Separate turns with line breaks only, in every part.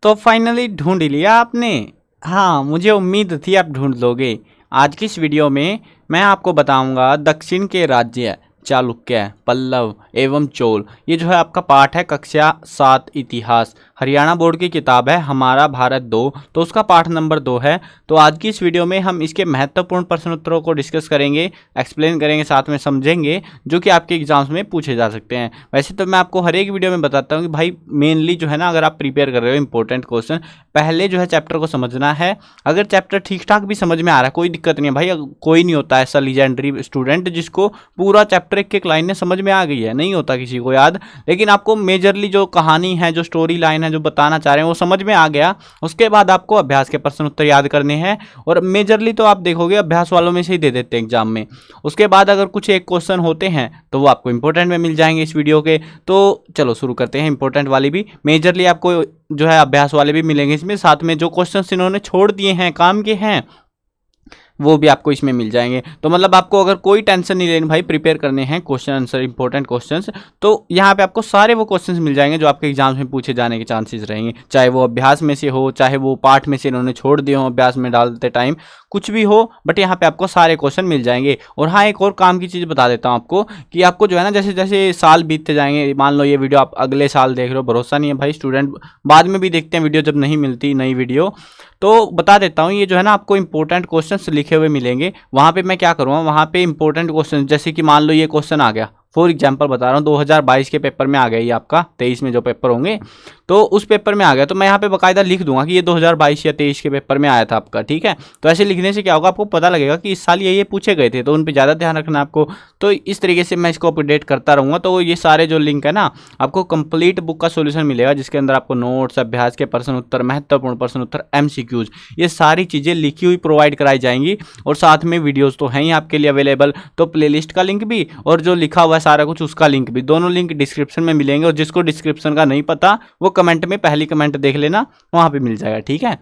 तो फाइनली ढूंढ लिया आपने। हाँ, मुझे उम्मीद थी आप ढूंढ लोगे। आज की इस वीडियो में मैं आपको बताऊंगा दक्षिण के राज्य चालुक्य, पल्लव एवं चोल। ये जो है आपका पाठ है कक्षा 7 इतिहास, हरियाणा बोर्ड की किताब है हमारा भारत 2, तो उसका पाठ नंबर 2 है। तो आज की इस वीडियो में हम इसके महत्वपूर्ण प्रश्न उत्तरों को डिस्कस करेंगे, एक्सप्लेन करेंगे, साथ में समझेंगे, जो कि आपके एग्जाम्स में पूछे जा सकते हैं। वैसे तो मैं आपको हर एक वीडियो में बताता हूँ कि भाई मेनली जो है ना, अगर आप प्रिपेयर कर रहे हो इंपॉर्टेंट क्वेश्चन, पहले जो है चैप्टर को समझना है। अगर चैप्टर ठीक ठाक भी समझ में आ रहा है, कोई दिक्कत नहीं है भाई, कोई नहीं होता ऐसा लीजेंडरी स्टूडेंट जिसको पूरा चैप्टर एक लाइन में समझ में आ गई है, नहीं होता किसी को याद। लेकिन आपको मेजरली जो कहानी है, जो स्टोरी लाइन है, जो बताना चाह रहे हैं वो समझ में आ गया। उसके बाद आपको अभ्यास के प्रश्न उत्तर याद करने हैं, और मेजरली तो आप देखोगे अभ्यास वालों में से ही दे देते हैं एग्जाम में। उसके बाद अगर कुछ एक क्वेश्चन होते हैं तो वो आपको इंपॉर्टेंट में मिल जाएंगे इस वीडियो के। तो चलो शुरू करते हैं। इंपॉर्टेंट वाली भी मेजरली आपको जो है अभ्यास वाले भी मिलेंगे इसमें, साथ में जो क्वेश्चंस इन्होंने छोड़ दिए हैं काम के हैं वो भी आपको इसमें मिल जाएंगे। तो मतलब आपको अगर कोई टेंशन नहीं लेनी भाई, प्रिपेयर करने हैं क्वेश्चन आंसर इंपॉर्टेंट क्वेश्चंस, तो यहाँ पे आपको सारे वो क्वेश्चंस मिल जाएंगे जो आपके एग्जाम्स में पूछे जाने के चांसेस रहेंगे, चाहे वो अभ्यास में से हो, चाहे वो पाठ में से इन्होंने छोड़ दिए हो अभ्यास में डालते टाइम, कुछ भी हो, बट यहाँ पे आपको सारे क्वेश्चन मिल जाएंगे। और हाँ, एक और काम की चीज़ बता देता हूँ आपको कि आपको जो है ना, जैसे जैसे साल बीतते जाएंगे, मान लो ये वीडियो आप अगले साल देख रहे हो, भरोसा नहीं है भाई, स्टूडेंट बाद में भी देखते हैं वीडियो जब नहीं मिलती नई वीडियो। तो बता देता हूँ, ये जो है ना आपको इंपॉर्टेंट क्वेश्चंस लिखे हुए मिलेंगे। वहाँ पे मैं क्या करूँगा, वहाँ पे इंपॉर्टेंट क्वेश्चन, जैसे कि मान लो ये क्वेश्चन आ गया, फॉर एग्जांपल बता रहा हूँ, 2022 के पेपर में आ गया, ये आपका 23 में जो पेपर होंगे तो उस पेपर में आ गया, तो मैं यहाँ पे बाकायदा लिख दूंगा कि ये 2022 या 23 के पेपर में आया था आपका। ठीक है, तो ऐसे लिखने से क्या होगा, आपको पता लगेगा कि इस साल ये पूछे गए थे, तो उन पर ज़्यादा ध्यान रखना आपको। तो इस तरीके से मैं इसको अपडेट करता रहूँगा। तो ये सारे जो लिंक है ना, आपको कंप्लीट बुक का सोल्यूशन मिलेगा, जिसके अंदर आपको नोट्स, अभ्यास के प्रश्न उत्तर, महत्वपूर्ण प्रश्न उत्तर, MCQs, ये सारी चीज़ें लिखी हुई प्रोवाइड कराई जाएंगी। और साथ में वीडियोज़ तो हैं ही आपके लिए अवेलेबल, तो प्लेलिस्ट का लिंक भी और जो लिखा हुआ है सारा कुछ उसका लिंक भी, दोनों लिंक डिस्क्रिप्शन में मिलेंगे। और जिसको डिस्क्रिप्शन का नहीं पता वो कमेंट में पहली कमेंट देख लेना, वहां पे मिल जाएगा। ठीक है,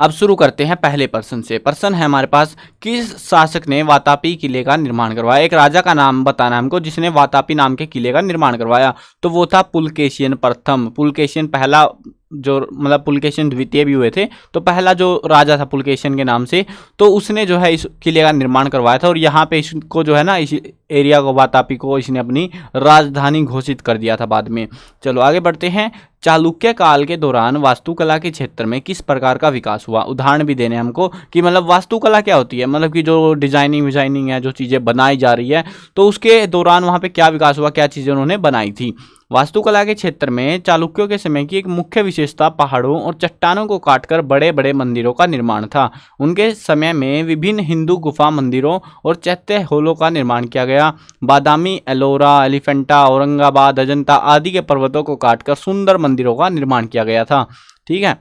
अब शुरू करते हैं पहले प्रश्न से। प्रश्न है हमारे पास, किस शासक ने वातापी किले का निर्माण करवाया? एक राजा का नाम बताना हमको जिसने वातापी नाम के किले का निर्माण करवाया। तो वो था पुलकेशियन प्रथम। पुलकेशियन पहला, जो मतलब पुलकेशियन द्वितीय भी हुए थे, तो पहला जो राजा था पुलकेशियन के नाम से, तो उसने जो है इस किले का निर्माण करवाया था। और यहाँ पे इसको जो है ना, इस एरिया को, वातापी को, इसने अपनी राजधानी घोषित कर दिया था बाद में। चलो आगे बढ़ते हैं। चालुक्य काल के दौरान वास्तुकला के क्षेत्र में किस प्रकार का विकास हुआ? उदाहरण भी देने हमको कि मतलब वास्तुकला क्या होती है, मतलब कि जो डिजाइनिंग है, जो चीज़ें बनाई जा रही है, तो उसके दौरान वहाँ पे क्या विकास हुआ, क्या चीज़ें उन्होंने बनाई थी। वास्तुकला के क्षेत्र में चालुक्यों के समय की एक मुख्य विशेषता पहाड़ों और चट्टानों को काटकर बड़े बड़े मंदिरों का निर्माण था। उनके समय में विभिन्न हिंदू गुफा मंदिरों और चैत्य होलों का निर्माण किया गया। बादामी, एलोरा, एलिफेंटा, औरंगाबाद, अजंता आदि के पर्वतों को काटकर सुंदर मंदिरों का निर्माण किया गया था। ठीक है,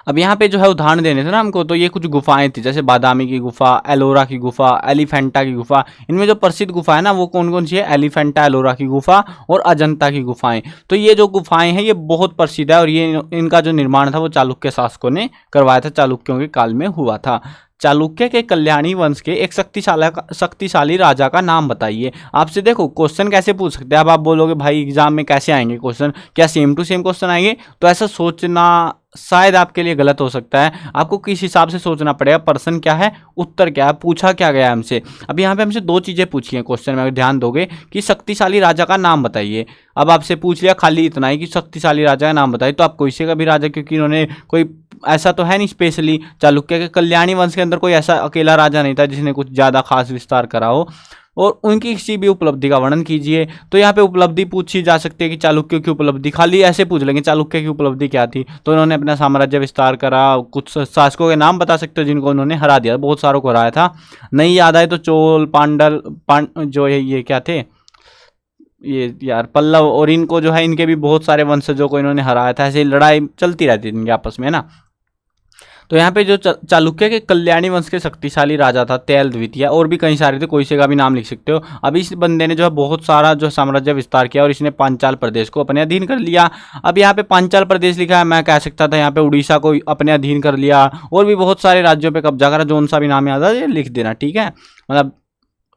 अब यहाँ पे जो है उदाहरण देने थे ना हमको, तो ये कुछ गुफाएं थी, जैसे बादामी की गुफा, एलोरा की गुफा, एलिफेंटा की गुफा। इनमें जो प्रसिद्ध गुफा है ना, वो कौन कौन सी है? एलिफेंटा, एलोरा की गुफा और अजंता की गुफाएं। तो ये जो गुफाएं हैं ये बहुत प्रसिद्ध है, और ये इनका जो निर्माण था वो चालुक्य शासकों ने करवाया था, चालुक्यों के काल में हुआ था। चालुक्य के कल्याणी वंश के एक शक्तिशाली राजा का नाम बताइए। आपसे देखो क्वेश्चन कैसे पूछ सकते हैं। अब आप बोलोगे भाई एग्जाम में कैसे आएंगे क्वेश्चन, क्या सेम टू सेम क्वेश्चन आएंगे? तो ऐसा सोचना शायद आपके लिए गलत हो सकता है। आपको किस हिसाब से सोचना पड़ेगा, प्रश्न क्या है, उत्तर क्या है, पूछा क्या गया हमसे। अब यहाँ पे हमसे दो चीज़ें पूछी हैं क्वेश्चन में, अगर ध्यान दोगे, कि शक्तिशाली राजा का नाम बताइए। अब आपसे पूछ लिया खाली इतना ही कि शक्तिशाली राजा का नाम बताइए, तो आप कोई से का भी राजा, क्योंकि इन्होंने कोई ऐसा तो है नहीं स्पेशली, चालुक्य के कल्याणी वंश के अंदर कोई ऐसा अकेला राजा नहीं था जिसने कुछ ज़्यादा खास विस्तार करा हो। और उनकी किसी भी उपलब्धि का वर्णन कीजिए। तो यहाँ पे उपलब्धि पूछी जा सकती है कि चालुक्य की उपलब्धि, खाली ऐसे पूछ लेंगे चालुक्य की उपलब्धि क्या थी, तो उन्होंने अपना साम्राज्य विस्तार करा। कुछ शासकों के नाम बता सकते हो जिनको उन्होंने हरा दिया, बहुत सारों को हराया था। नहीं याद आए तो चोल, जो है ये क्या थे, ये यार पल्लव, और इनको जो है इनके भी बहुत सारे वंशजों को इन्होंने हराया था। ऐसे लड़ाई चलती रहती थी इनके आपस में ना। तो यहाँ पे जो चालुक्य के कल्याणी वंश के शक्तिशाली राजा था तेल द्वितीय, और भी कई सारे थे, कोई से का भी नाम लिख सकते हो। अब इस बंदे ने जो है बहुत सारा जो साम्राज्य विस्तार किया, और इसने पांचाल प्रदेश को अपने अधीन कर लिया। अब यहाँ पे पांचाल प्रदेश लिखा है, मैं कह सकता था यहाँ पे उड़ीसा को अपने अधीन कर लिया, और भी बहुत सारे राज्यों पे कब्जा करा, जो सा भी नाम याद है लिख देना। ठीक है, मतलब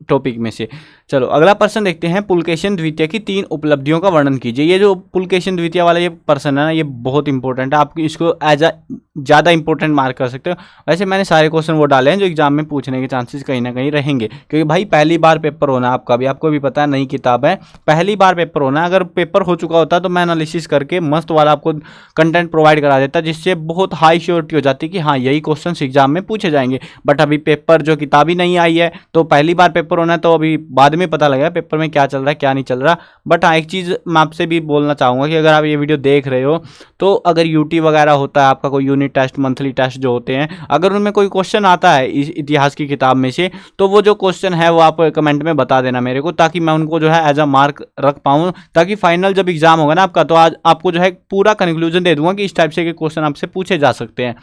टॉपिक में से। चलो अगला प्रश्न देखते हैं। पुलकेशिन द्वितीय की 3 उपलब्धियों का वर्णन कीजिए। ये जो पुलकेशिन द्वितीय वाला ये प्रश्न है ना, ये बहुत इंपॉर्टेंट है, आप इसको एज अ ज़्यादा इंपॉर्टेंट मार्क कर सकते हो। वैसे मैंने सारे क्वेश्चन वो डाले हैं जो एग्जाम में पूछने के चांसेस कहीं ना कहीं रहेंगे, क्योंकि भाई पहली बार पेपर होना आपका भी, आपको भी पता है नई किताब है, पहली बार पेपर होना। अगर पेपर हो चुका होता तो मैं एनालिसिस करके मस्त वाला आपको कंटेंट प्रोवाइड करा देता, जिससे बहुत हाई श्योरिटी हो जाती कि हाँ यही क्वेश्चन एग्जाम में पूछे जाएंगे। बट अभी पेपर जो किताब ही नहीं आई है, तो पहली बार पेपर होना है, तो अभी बाद में पता लगेगा पेपर में क्या चल रहा है क्या नहीं चल रहा। बट हाँ एक चीज़ मैं आपसे भी बोलना चाहूँगा कि अगर आप ये वीडियो देख रहे हो, तो अगर यूटी वगैरह होता है आपका, कोई यूनिट टेस्ट मंथली टेस्ट जो होते हैं, अगर उनमें कोई क्वेश्चन आता है इस इतिहास की किताब में से, तो वो जो क्वेश्चन है वो आप कमेंट में बता देना मेरे को, ताकि मैं उनको जो है एज अ मार्क रख पाऊँ, ताकि फाइनल जब एग्जाम होगा ना आपका, तो आज आपको जो है पूरा कंक्लूजन दे दूंगा कि इस टाइप से के क्वेश्चन आपसे पूछे जा सकते हैं।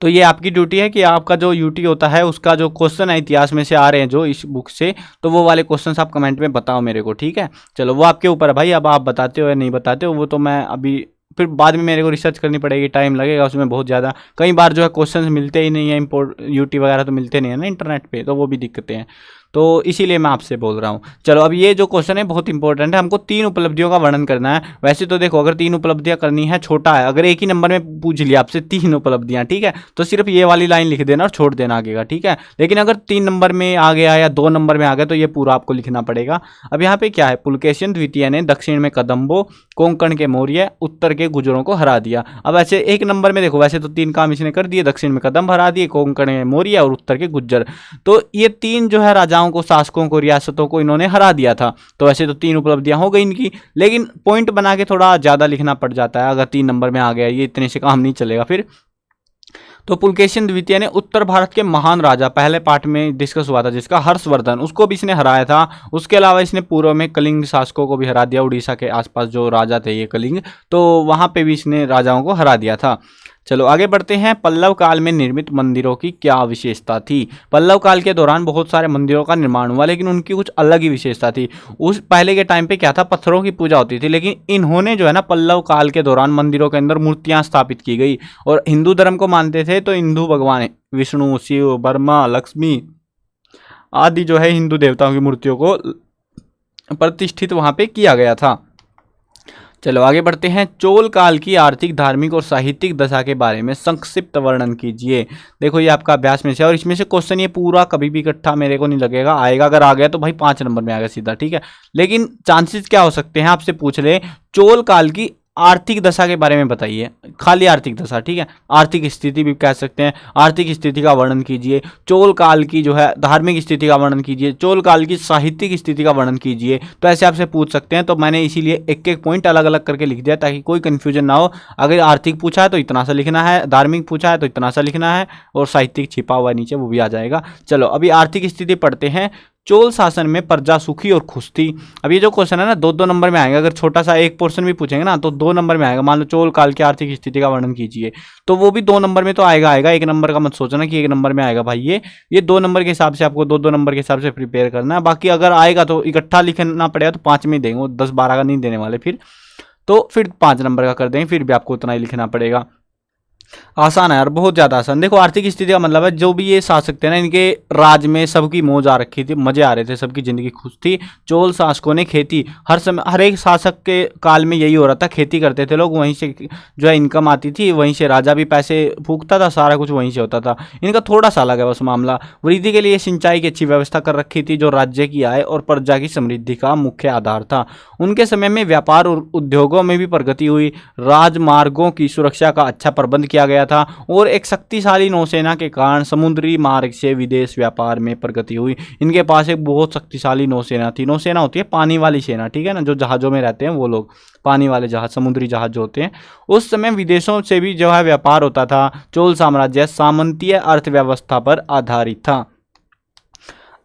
तो ये आपकी ड्यूटी है कि आपका जो यूटी होता है उसका जो क्वेश्चन है इतिहास में से आ रहे हैं जो इस बुक से, तो वो वाले क्वेश्चंस आप कमेंट में बताओ मेरे को, ठीक है। चलो वो आपके ऊपर है भाई, अब आप बताते हो या नहीं बताते हो वो तो मैं अभी फिर बाद में मेरे को रिसर्च करनी पड़ेगी, टाइम लगेगा उसमें बहुत ज़्यादा। कई बार जो है क्वेश्चंस मिलते ही नहीं है, इम्पोर्ट यूटी वगैरह तो मिलते नहीं है ना इंटरनेट पे, तो वो भी दिक्कतें हैं, तो इसीलिए मैं आपसे बोल रहा हूँ। चलो अब ये जो क्वेश्चन है बहुत इंपॉर्टेंट है, हमको 3 उपलब्धियों का वर्णन करना है। वैसे तो देखो अगर 3 उपलब्धियां करनी है छोटा है, अगर एक ही नंबर में पूछ लिया आपसे 3 उपलब्धियां, ठीक है, तो सिर्फ ये वाली लाइन लिख देना और छोड़ देना आगे का, ठीक है। लेकिन अगर 3 नंबर में आ गया या 2 नंबर में आ गया तो ये पूरा आपको लिखना पड़ेगा। अब यहाँ पे क्या है, पुलकेशिन द्वितीय ने दक्षिण में कदम्बों, कोंकण के मौर्य, उत्तर के गुजरों को हरा दिया। अब ऐसे एक नंबर में देखो, वैसे तो 3 काम इसने कर दिए, दक्षिण में कदम्ब हरा दिए, कोंकण में मौर्य और उत्तर के गुज्जर। तो ये 3 जो है राजाओं को, शासकों को, रियासतों को इन्होंने हरा दिया था। तो वैसे तो 3 उपलब्धियां हो गई इनकी, लेकिन पॉइंट बना के थोड़ा ज़्यादा लिखना पड़ जाता है। अगर 3 नंबर में आ गया, ये इतने से काम नहीं चलेगा फिर। तो पुलकेशिन द्वितीय ने उत्तर भारत के महान राजा, पहले पार्ट में डिस्कस हुआ था जिसका, हर्षवर्धन, उसको भी इसने हराया था। उसके अलावा इसने पूर्व में कलिंग शासकों को भी हरा दिया, उड़ीसा के आसपास जो राजा थे ये कलिंग, तो वहाँ पे भी इसने राजाओं को हरा दिया था। चलो आगे बढ़ते हैं। पल्लव काल में निर्मित मंदिरों की क्या विशेषता थी। पल्लव काल के दौरान बहुत सारे मंदिरों का निर्माण हुआ, लेकिन उनकी कुछ अलग ही विशेषता थी। उस पहले के टाइम पे क्या था, पत्थरों की पूजा होती थी, लेकिन इन्होंने जो है ना पल्लव काल के दौरान मंदिरों के अंदर मूर्तियां स्थापित की गई। और हिंदू धर्म को मानते थे, तो हिंदू भगवान विष्णु, शिव, ब्रह्मा, लक्ष्मी आदि जो है हिंदू देवताओं की मूर्तियों को प्रतिष्ठित वहां पे किया गया था। चलो आगे बढ़ते हैं। चोल काल की आर्थिक, धार्मिक और साहित्यिक दशा के बारे में संक्षिप्त वर्णन कीजिए। देखो ये आपका अभ्यास में से, और इसमें से क्वेश्चन ये पूरा कभी भी इकट्ठा मेरे को नहीं लगेगा आएगा, अगर आ गया तो भाई 5 नंबर में आएगा सीधा, ठीक है। लेकिन चांसेस क्या हो सकते हैं, आपसे पूछ ले चोल काल की आर्थिक दशा के बारे में बताइए, खाली आर्थिक दशा, ठीक है, आर्थिक स्थिति भी कह सकते हैं, आर्थिक स्थिति का वर्णन कीजिए। चोल काल की जो है धार्मिक स्थिति का वर्णन कीजिए, चोल काल की साहित्यिक स्थिति का वर्णन कीजिए। तो ऐसे आपसे पूछ सकते हैं, तो मैंने इसीलिए एक एक पॉइंट अलग अलग करके लिख दिया ताकि कोई कंफ्यूजन ना हो। अगर आर्थिक पूछा है तो इतना सा लिखना है, धार्मिक पूछा है तो इतना सा लिखना है, और साहित्यिक छिपा हुआ है नीचे वो भी आ जाएगा। चलो अभी आर्थिक स्थिति पढ़ते हैं। चोल शासन में प्रजा सुखी और खुश थी। अब ये जो क्वेश्चन है ना 2-2 नंबर में आएगा, अगर छोटा सा एक पोर्शन भी पूछेंगे ना तो 2 नंबर में आएगा। मान लो चोल काल की आर्थिक स्थिति का वर्णन कीजिए, तो वो भी 2 नंबर में तो आएगा। 1 नंबर का मत सोचना कि 1 नंबर में आएगा भाई, ये 2 नंबर के हिसाब से आपको 2-2 नंबर के हिसाब से प्रिपेयर करना है। बाकी अगर आएगा तो इकट्ठा लिखना पड़ेगा, तो 5 में ही देंगे, 10-12 का नहीं देने वाले फिर, तो फिर 5 नंबर का कर देंगे, फिर भी आपको उतना ही लिखना पड़ेगा। आसान है यार, बहुत ज़्यादा आसान। देखो आर्थिक स्थिति का मतलब है जो भी ये शासक थे ना, इनके राज में सबकी मौज आ रखी थी, मजे आ रहे थे, सबकी जिंदगी खुश थी। चोल शासकों ने खेती, हर समय हर एक शासक के काल में यही हो रहा था, खेती करते थे लोग, वहीं से जो है इनकम आती थी, वहीं से राजा भी पैसे फूकता था, सारा कुछ वहीं से होता था। इनका थोड़ा सा अलग है बस मामला। वृद्धि के लिए सिंचाई की अच्छी व्यवस्था कर रखी थी, जो राज्य की आय और प्रजा की समृद्धि का मुख्य आधार था। उनके समय में व्यापार और उद्योगों में भी प्रगति हुई, राजमार्गों की सुरक्षा का अच्छा प्रबंध किया गया था, और एक शक्तिशाली नौसेना के कारण समुद्री मार्ग से विदेश व्यापार में प्रगति हुई। इनके पास एक बहुत शक्तिशाली नौसेना थी। नौसेना होती है पानी वाली सेना, ठीक है ना, जो जहाज़ों में रहते हैं वो लोग, पानी वाले जहाज, समुद्री जहाज जो होते हैं। उस समय विदेशों से भी जो है व्यापार होता था। चोल साम्राज्य सामंतीय अर्थव्यवस्था पर आधारित था।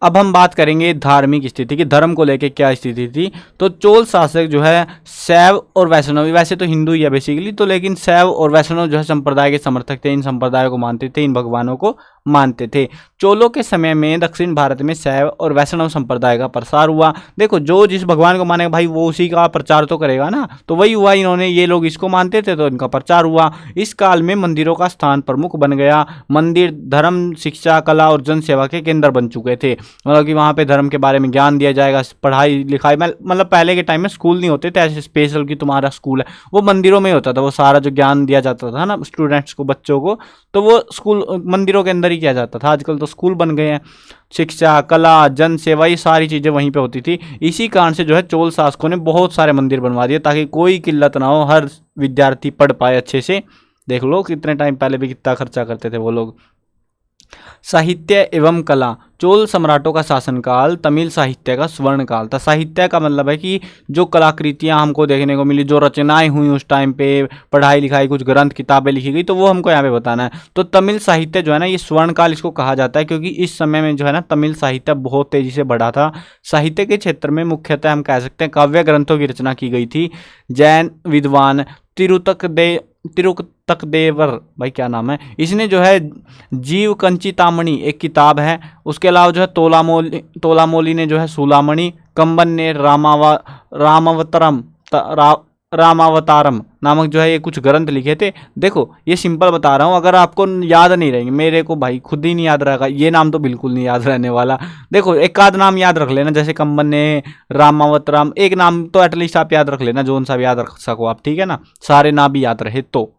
अब हम बात करेंगे धार्मिक स्थिति की, धर्म को लेकर क्या स्थिति थी। तो चोल शासक जो है शैव और वैष्णव, वैसे तो हिंदू ही है बेसिकली, तो लेकिन शैव और वैष्णव जो है संप्रदाय के समर्थक थे, इन संप्रदायों को मानते थे, इन भगवानों को मानते थे। चोलों के समय में दक्षिण भारत में शैव और वैष्णव संप्रदाय का प्रसार हुआ। देखो जो जिस भगवान को मानेगा भाई वो उसी का प्रचार तो करेगा ना, तो वही हुआ, इन्होंने, ये लोग इसको मानते थे तो इनका प्रचार हुआ। इस काल में मंदिरों का स्थान प्रमुख बन गया। मंदिर धर्म, शिक्षा, कला और जन सेवा के केंद्र बन चुके थे। मतलब कि वहाँ पे धर्म के बारे में ज्ञान दिया जाएगा, पढ़ाई लिखाई मतलब पहले के टाइम में स्कूल नहीं होते थे ऐसे स्पेशल कि तुम्हारा स्कूल है, वो मंदिरों में ही होता था। वो सारा जो ज्ञान दिया जाता था ना स्टूडेंट्स को, बच्चों को, तो वो स्कूल मंदिरों के अंदर ही किया जाता था। आजकल तो स्कूल बन गए हैं। शिक्षा, कला, जन सेवा, ये सारी चीज़ें वहीं पे होती थी। इसी कारण से जो है चोल शासकों ने बहुत सारे मंदिर बनवा दिए ताकि कोई किल्लत ना हो, हर विद्यार्थी पढ़ पाए अच्छे से। देख लो कितने टाइम पहले भी कितना खर्चा करते थे वो लोग। साहित्य एवं कला, चोल सम्राटों का शासनकाल तमिल साहित्य का स्वर्ण काल था। साहित्य का मतलब है कि जो कलाकृतियां हमको देखने को मिली, जो रचनाएं हुई उस टाइम पे, पढ़ाई लिखाई, कुछ ग्रंथ किताबें लिखी गई, तो वो हमको यहाँ पे बताना है। तो तमिल साहित्य जो है ना, ये स्वर्ण काल इसको कहा जाता है क्योंकि इस समय में जो है ना तमिल साहित्य बहुत तेजी से बढ़ा था। साहित्य के क्षेत्र में मुख्यतः हम कह सकते हैं काव्य ग्रंथों की रचना की गई थी। जैन विद्वान तिरुतकदेवर, भाई क्या नाम है, इसने जो है जीव कंचितामणि एक किताब है, उसके अलावा जो है तोलामोली ने जो है सूलामणि, कंबन ने रामावतारम नामक जो है ये कुछ ग्रंथ लिखे थे। देखो ये सिंपल बता रहा हूँ, अगर आपको याद नहीं रहेंगे, मेरे को भाई खुद ही नहीं याद रहेगा, ये नाम तो बिल्कुल नहीं याद रहने वाला। देखो एक आध नाम याद रख लेना, जैसे कंबन ने, रामावतारम, एक नाम तो एटलीस्ट आप याद रख लेना, जोन सा भी याद रख सको आप, ठीक है ना, सारे नाम भी याद रहे तो।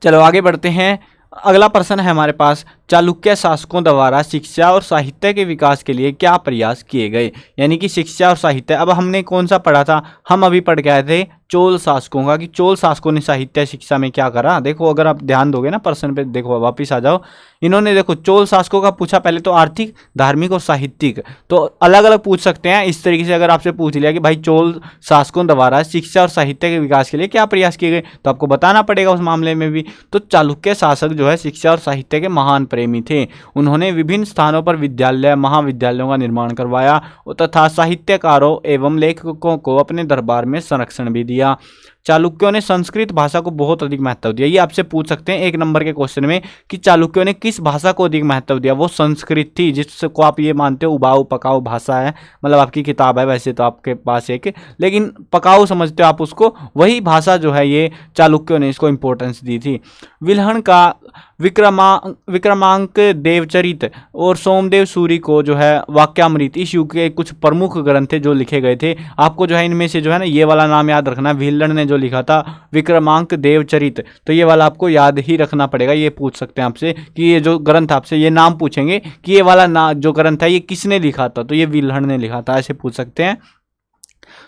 चलो आगे बढ़ते हैं। अगला प्रश्न है हमारे पास, चालुक्य शासकों द्वारा शिक्षा और साहित्य के विकास के लिए क्या प्रयास किए गए। यानी कि शिक्षा और साहित्य, अब हमने कौन सा पढ़ा था, हम अभी पढ़ के आए थे चोल शासकों का, कि चोल शासकों ने साहित्य शिक्षा में क्या करा। देखो अगर आप ध्यान दोगे ना प्रश्न पे, देखो वापिस आ जाओ, इन्होंने देखो चोल शासकों का पूछा पहले तो आर्थिक, धार्मिक और साहित्यिक, तो अलग अलग पूछ सकते हैं इस तरीके से। अगर आपसे पूछ लिया कि भाई चोल शासकों द्वारा शिक्षा और साहित्य के विकास के लिए क्या प्रयास किए गए, तो आपको बताना पड़ेगा उस मामले में भी। तो चालुक्य शासक जो है शिक्षा और साहित्य के महान प्रेमी थे। उन्होंने विभिन्न स्थानों पर विद्यालय, महाविद्यालयों का निर्माण करवाया तथा साहित्यकारों एवं लेखकों को अपने दरबार में संरक्षण भी दिया। चालुक्यों ने संस्कृत भाषा को बहुत अधिक महत्व दिया। ये आपसे पूछ सकते हैं एक नंबर के क्वेश्चन में कि चालुक्यों ने किस भाषा को अधिक महत्व दिया। वो संस्कृत थी, जिसको आप ये मानते हो उबाऊ पकाऊ भाषा है, मतलब आपकी किताब है वैसे तो आपके पास एक, लेकिन पकाऊ समझते हो आप उसको, वही भाषा जो है ये चालुक्यों ने इसको इंपॉर्टेंस दी थी। विल्हण का विक्रमांक देवचरित और सोमदेव सूरी को जो है वाक्यामृत, इस युग के कुछ प्रमुख ग्रंथ थे जो लिखे गए थे। आपको जो है इनमें से जो है ना ये वाला नाम याद रखना, विल्हण ने जो लिखा था विक्रमांक देवचरित, तो ये वाला आपको याद ही रखना पड़ेगा। ये पूछ सकते हैं आपसे कि ये जो ग्रंथ, आपसे ये नाम पूछेंगे कि ये वाला जो ग्रंथ है ये किसने लिखा था, तो ये विल्हण ने लिखा था, ऐसे पूछ सकते हैं।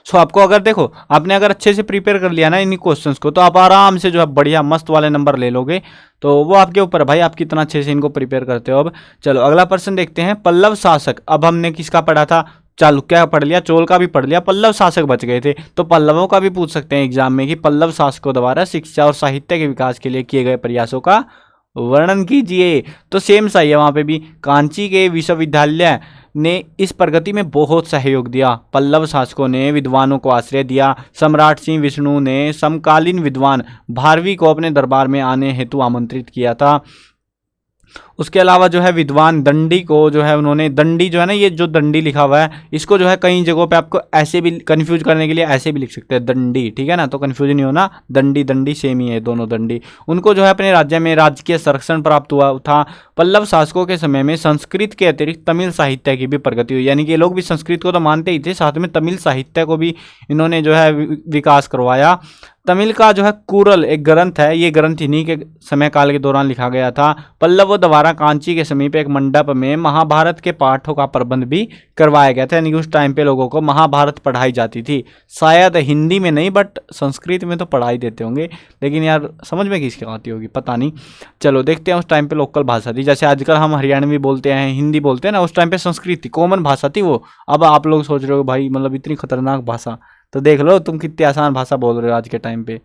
सो आपको अगर देखो आपने अगर अच्छे से प्रिपेयर कर लिया ना इन क्वेश्चंस को, तो आप आराम से जो है बढ़िया मस्त वाले नंबर ले लोगे। तो वो आपके ऊपर है भाई, आप कितना अच्छे से इनको प्रिपेयर करते हो। अब चलो अगला प्रश्न देखते हैं। पल्लव शासक, अब हमने किसका पढ़ा था, चालुक्य का पढ़ लिया, चोल का भी पढ़ लिया, पल्लव शासक बच गए थे। तो पल्लवों का भी पूछ सकते हैं एग्जाम में कि पल्लव शासकों द्वारा शिक्षा और साहित्य के विकास के लिए किए गए प्रयासों का वर्णन कीजिए। तो सेम सा ही है वहाँ पे भी, कांची के विश्वविद्यालय ने इस प्रगति में बहुत सहयोग दिया। पल्लव शासकों ने विद्वानों को आश्रय दिया। सम्राट सिंह विष्णु ने समकालीन विद्वान भारवी को अपने दरबार में आने हेतु आमंत्रित किया था। उसके अलावा जो है विद्वान दंडी को जो है उन्होंने, दंडी जो है ना, ये जो दंडी लिखा हुआ है इसको जो है कई जगहों पे आपको ऐसे भी कंफ्यूज करने के लिए ऐसे भी लिख सकते हैं दंडी, ठीक है ना, तो कंफ्यूजन नहीं होना, दंडी दंडी सेम ही है दोनों दंडी। उनको जो है अपने राज्य में राजकीय संरक्षण प्राप्त हुआ था। पल्लव शासकों के समय में संस्कृत के अतिरिक्त तमिल साहित्य की भी प्रगति हुई, यानी कि ये लोग भी संस्कृत को तो मानते ही थे, साथ में तमिल साहित्य को भी इन्होंने जो है विकास करवाया। तमिल का जो है कुरल एक ग्रंथ है, ये ग्रंथ इन्हीं के समय काल के दौरान लिखा गया था। पल्लवों द्वारा कांची के समीप एक मंडप में महाभारत के पाठों का प्रबंध भी करवाया गया था, यानी कि उस टाइम पे लोगों को महाभारत पढ़ाई जाती थी। शायद हिंदी में नहीं बट संस्कृत में तो पढ़ाई देते होंगे, लेकिन यार समझ में किसकी आती होगी पता नहीं। चलो देखते हैं उस टाइम पे लोकल भाषा थी, जैसे आजकल हम हरियाणवी बोलते हैं, हिंदी बोलते हैं ना, उस टाइम पे संस्कृत थी, कॉमन भाषा थी वो। अब आप लोग सोच रहे हो भाई मतलब इतनी खतरनाक भाषा, तो देख लो तुम कितनी आसान भाषा बोल रहे हो आज के टाइम पे।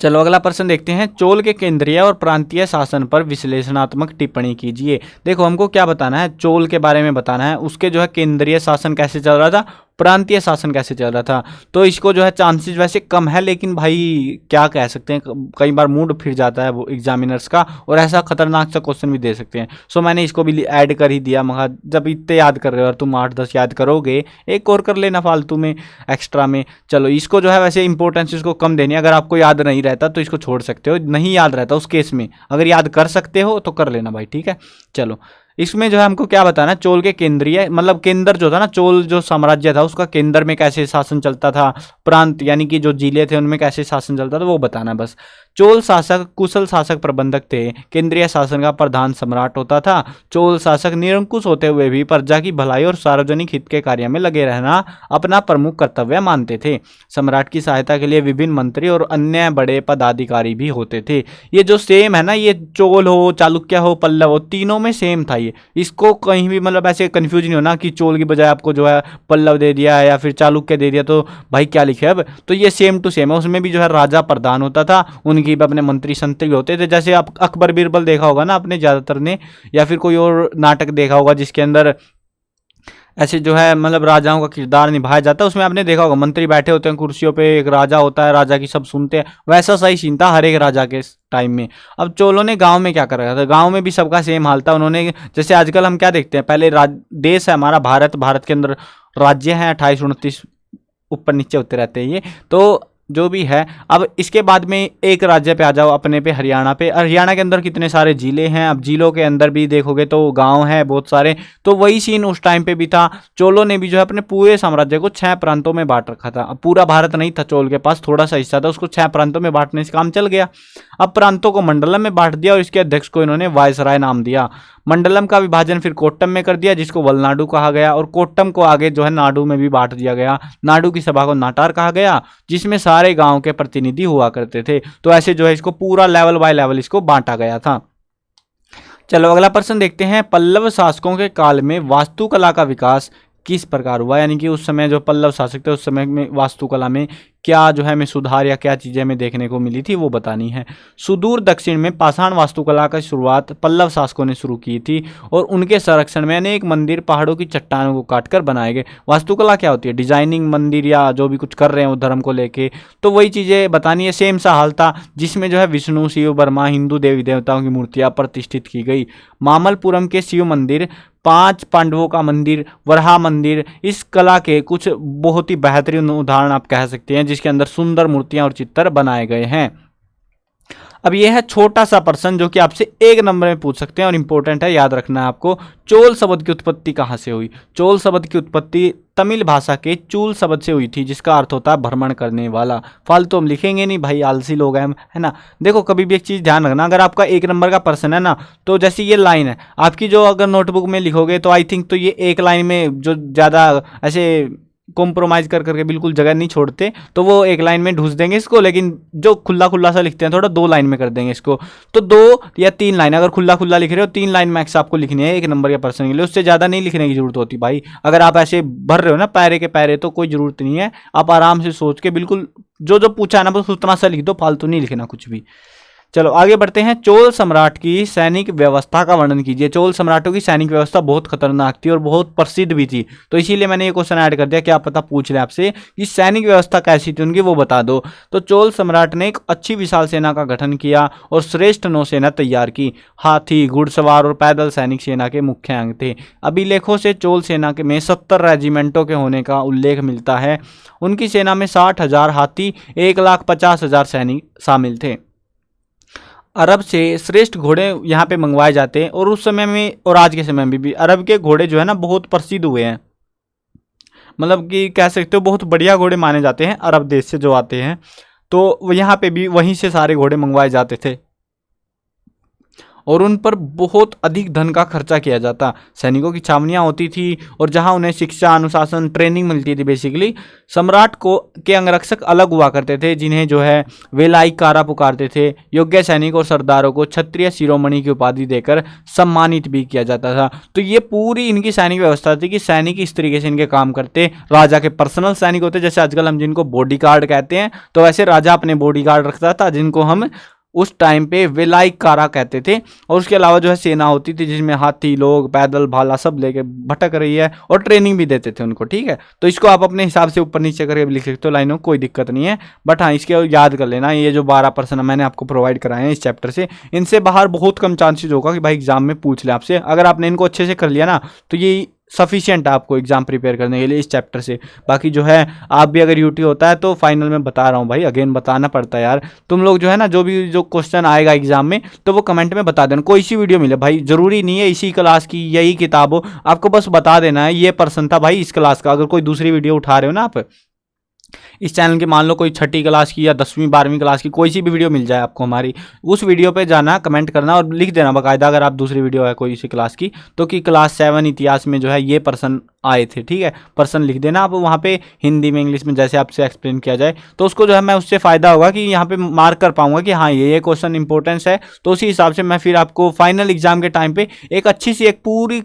चलो अगला प्रश्न देखते हैं। चोल के केंद्रीय और प्रांतीय शासन पर विश्लेषणात्मक टिप्पणी कीजिए। देखो हमको क्या बताना है, चोल के बारे में बताना है, उसके जो है केंद्रीय शासन कैसे चल रहा था, प्रांतीय शासन कैसे चल रहा था। तो इसको जो है चांसेस वैसे कम है, लेकिन भाई क्या कह सकते हैं, कई बार मूड फिर जाता है वो एग्जामिनर्स का, और ऐसा खतरनाक सा क्वेश्चन भी दे सकते हैं। सो मैंने इसको भी ऐड कर ही दिया, मगर जब इतने याद कर रहे हो और तुम 8-10 याद करोगे, एक और कर लेना फालतू में एक्स्ट्रा में। चलो इसको जो है वैसे इंपॉर्टेंस इसको कम देनी है, अगर आपको याद नहीं रहता तो इसको छोड़ सकते हो, नहीं याद रहता उस केस में, अगर याद कर सकते हो तो कर लेना भाई, ठीक है। चलो इसमें जो है हमको क्या बताना, चोल के केंद्रीय मतलब केंद्र जो था ना, चोल जो साम्राज्य था उसका केंद्र में कैसे शासन चलता था, प्रांत यानी कि जो जिले थे उनमें कैसे शासन चलता था वो बताना बस। चोल शासक कुशल शासक प्रबंधक थे, केंद्रीय शासन का प्रधान सम्राट होता था। चोल शासक निरंकुश होते हुए भी प्रजा की भलाई और सार्वजनिक हित के कार्य में लगे रहना अपना प्रमुख कर्तव्य मानते थे। सम्राट की सहायता के लिए विभिन्न मंत्री और अन्य बड़े पदाधिकारी भी होते थे। ये जो सेम है ना, ये चोल हो, चालुक्य हो, पल्लव हो, तीनों में सेम था ये। इसको कहीं भी मतलब ऐसे कंफ्यूज नहीं होना कि चोल की बजाय आपको जो है पल्लव दे दिया है या फिर चालुक्य दे दिया तो भाई क्या लिखे अब। तो ये सेम टू सेम है। उसमें भी जो है राजा प्रधान होता था, उनकी भी अपने मंत्री संतरी होते थे। जैसे आप अकबर बीरबल देखा होगा ना आपने ज्यादातर ने, या फिर कोई और नाटक देखा होगा जिसके अंदर ऐसे जो है मतलब राजाओं का किरदार निभाया जाता है, उसमें आपने देखा होगा मंत्री बैठे होते हैं कुर्सियों पे, एक राजा होता है, राजा की सब सुनते हैं। वैसा सही सीन था हर एक राजा के टाइम में। अब चोलों ने गांव में क्या कर रखा था, गांव में भी सबका सेम हाल था। उन्होंने जैसे आजकल हम क्या देखते हैं, पहले देश है हमारा भारत, भारत के अंदर राज्य हैं 28-29 ऊपर नीचे होते रहते हैं ये तो जो भी है। अब इसके बाद में एक राज्य पे आ जाओ अपने पे, हरियाणा पे। हरियाणा के अंदर कितने सारे जिले हैं, अब जिलों के अंदर भी देखोगे तो गांव हैं बहुत सारे। तो वही सीन उस टाइम पे भी था। चोलों ने भी जो है अपने पूरे साम्राज्य को 6 प्रांतों में बांट रखा था। अब पूरा भारत नहीं था चोल के पास, थोड़ा सा हिस्सा था, उसको 6 प्रांतों में बांटने से काम चल गया। अब प्रांतों को मंडलम में बांट दिया और इसके अध्यक्ष को इन्होंने वायसराय नाम दिया। मंडलम का विभाजन फिर कोट्टम में कर दिया जिसको वलनाडु कहा गया, और कोट्टम को आगे जो है नाडु में भी बांट दिया गया। नाडु की सभा को नाटार कहा गया जिसमें सारे गांव के प्रतिनिधि हुआ करते थे। तो ऐसे जो है इसको पूरा लेवल बाय लेवल इसको बांटा गया था। चलो अगला प्रश्न देखते हैं। पल्लव शासकों के काल में वास्तुकला का विकास किस प्रकार हुआ, यानी कि उस समय जो पल्लव शासक थे उस समय में वास्तुकला में क्या जो है हमें सुधार या क्या चीज़ें हमें देखने को मिली थी वो बतानी है। सुदूर दक्षिण में पाषाण वास्तुकला की शुरुआत पल्लव शासकों ने शुरू की थी और उनके संरक्षण में अनेक मंदिर पहाड़ों की चट्टानों को काटकर बनाए गए। वास्तुकला क्या होती है, डिजाइनिंग मंदिर या जो भी कुछ कर रहे हैं वो धर्म को लेके, तो वही चीज़ें बतानी है। सेम सा हाल था जिसमें जो है विष्णु, शिव, ब्रह्मा, हिंदू देवी देवताओं की मूर्तियाँ प्रतिष्ठित की गई। मामल्लपुरम के शिव मंदिर, 5 पांडवों का मंदिर, वराह मंदिर इस कला के कुछ बहुत ही बेहतरीन उदाहरण आप कह सकते हैं जिसके अंदर सुंदर मूर्तियां और चित्र बनाए गए हैं। अब यह है छोटा सा प्रश्न जो कि आपसे 1 नंबर में पूछ सकते हैं और इंपॉर्टेंट है, याद रखना है आपको। चोल शब्द की उत्पत्ति कहाँ से हुई? चोल शब्द की उत्पत्ति तमिल भाषा के चूल शब्द से हुई थी जिसका अर्थ होता है भ्रमण करने वाला। फालतू हम लिखेंगे नहीं भाई, आलसी लोग हैं हम, है ना। देखो कभी भी एक चीज़ ध्यान रखना, अगर आपका 1 नंबर का प्रश्न है ना, तो जैसे ये लाइन है आपकी, जो अगर नोटबुक में लिखोगे तो आई थिंक तो ये 1 लाइन में जो ज़्यादा ऐसे कॉम्प्रोमाइज़ कर करके बिल्कुल जगह नहीं छोड़ते तो वो 1 लाइन में ढूंढ देंगे इसको, लेकिन जो खुला खुला सा लिखते हैं थोड़ा 2 लाइन में कर देंगे इसको। तो 2 या 3 लाइन, अगर खुला खुला लिख रहे हो 3 लाइन मैक्स आपको लिखनी है 1 नंबर के प्रश्न के लिए, उससे ज़्यादा नहीं लिखने की जरूरत होती भाई। अगर आप ऐसे भर रहे हो ना पैरे के पैरे तो कोई ज़रूरत नहीं है, आप आराम से सोच के बिल्कुल जो जो पूछा है ना बस उतना सा लिख दो, फालतू नहीं लिखना कुछ भी। चलो आगे बढ़ते हैं। चोल सम्राट की सैनिक व्यवस्था का वर्णन कीजिए। चोल सम्राटों की सैनिक व्यवस्था बहुत खतरनाक थी और बहुत प्रसिद्ध भी थी, तो इसीलिए मैंने ये क्वेश्चन ऐड कर दिया, क्या पता पूछ ले आपसे कि सैनिक व्यवस्था कैसी थी उनकी, वो बता दो। तो चोल सम्राट ने एक अच्छी विशाल सेना का गठन किया और श्रेष्ठ नौसेना तैयार की। हाथी, घुड़सवार और पैदल सैनिक सेना के मुख्य अंग थे। अभिलेखों से चोल सेना में 70 रेजिमेंटों के होने का उल्लेख मिलता है। उनकी सेना में 60,000 हाथी, 1,50,000 सैनिक शामिल थे। अरब से श्रेष्ठ घोड़े यहाँ पे मंगवाए जाते हैं और उस समय में और आज के समय में भी अरब के घोड़े जो है ना बहुत प्रसिद्ध हुए हैं, मतलब कि कह सकते हो बहुत बढ़िया घोड़े माने जाते हैं अरब देश से जो आते हैं, तो यहाँ पे भी वहीं से सारे घोड़े मंगवाए जाते थे और उन पर बहुत अधिक धन का खर्चा किया जाता। सैनिकों की छावनियाँ होती थी और जहाँ उन्हें शिक्षा, अनुशासन, ट्रेनिंग मिलती थी। बेसिकली सम्राट को के अंगरक्षक अलग हुआ करते थे जिन्हें जो है वेलाइकारा पुकारते थे। योग्य सैनिक और सरदारों को क्षत्रिय शिरोमणि की उपाधि देकर सम्मानित भी किया जाता था। तो ये पूरी इनकी सैनिक व्यवस्था थी कि सैनिक इस तरीके से इनके काम करते। राजा के पर्सनल सैनिक होते, जैसे आजकल हम जिनको बॉडीगार्ड कहते हैं, तो वैसे राजा अपने बॉडीगार्ड रखता था जिनको हम उस टाइम पे वेलाइकारा कहते थे। और उसके अलावा जो है सेना होती थी जिसमें हाथी, लोग, पैदल, भाला सब लेके भटक रही है और ट्रेनिंग भी देते थे उनको, ठीक है। तो इसको आप अपने हिसाब से ऊपर नीचे करके लिख सकते हो लाइनों, कोई दिक्कत नहीं है, बट हाँ इसके याद कर लेना। ये जो 12 प्रश्न मैंने आपको प्रोवाइड कराए हैं इस चैप्टर से, इनसे बाहर बहुत कम चांसेस होगा कि भाई एग्जाम में पूछ ले आपसे। अगर आपने इनको अच्छे से कर लिया ना तो ये सफिशिएंट है आपको एग्जाम प्रिपेयर करने के लिए इस चैप्टर से। बाकी जो है आप भी अगर यूटी होता है तो फाइनल में बता रहा हूँ भाई, अगेन बताना पड़ता है यार। तुम लोग जो है ना जो भी जो क्वेश्चन आएगा एग्जाम में तो वो कमेंट में बता देना, कोई सी वीडियो मिले भाई, जरूरी नहीं है इसी क्लास की यही किताब हो, आपको बस बता देना है ये पर्सन था भाई इस क्लास का। अगर कोई दूसरी वीडियो उठा रहे हो ना आप इस चैनल के, मान लो कोई 6ठी क्लास की या 10वीं 12वीं क्लास की कोई सी भी वीडियो मिल जाए आपको हमारी, उस वीडियो पे जाना, कमेंट करना और लिख देना बाकायदा अगर आप दूसरी वीडियो है कोई सी क्लास की तो कि क्लास 7 इतिहास में जो है ये पर्सन आए थे, ठीक है। पर्सन लिख देना आप वहाँ पे हिंदी में इंग्लिश में जैसे आपसे एक्सप्लेन किया जाए, तो उसको जो है मैं उससे फ़ायदा होगा कि यहाँ पे मार्क कर पाऊंगा कि हाँ ये क्वेश्चन इंपॉर्टेंस है, तो उसी हिसाब से मैं फिर आपको फाइनल एग्जाम के टाइम पे एक अच्छी सी एक पूरी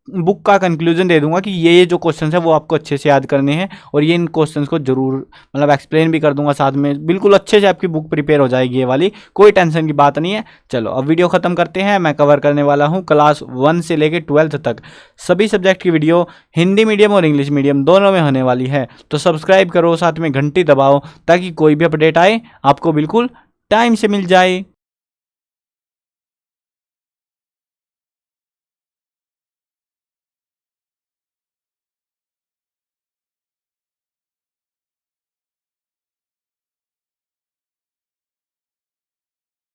बुक का कंक्लूजन दे दूंगा कि ये जो क्वेश्चन है वो आपको अच्छे से याद करने हैं और ये इन क्वेश्चंस को जरूर मतलब एक्सप्लेन भी कर दूंगा साथ में, बिल्कुल अच्छे से आपकी बुक प्रिपेयर हो जाएगी ये वाली, कोई टेंशन की बात नहीं है। चलो अब वीडियो खत्म करते हैं। मैं कवर करने वाला हूँ क्लास 1 से लेकर 12th तक सभी सब्जेक्ट की वीडियो, हिंदी मीडियम और इंग्लिश मीडियम दोनों में होने वाली है, तो सब्सक्राइब करो, साथ में घंटी दबाओ ताकि कोई भी अपडेट आए आपको बिल्कुल टाइम से मिल जाए।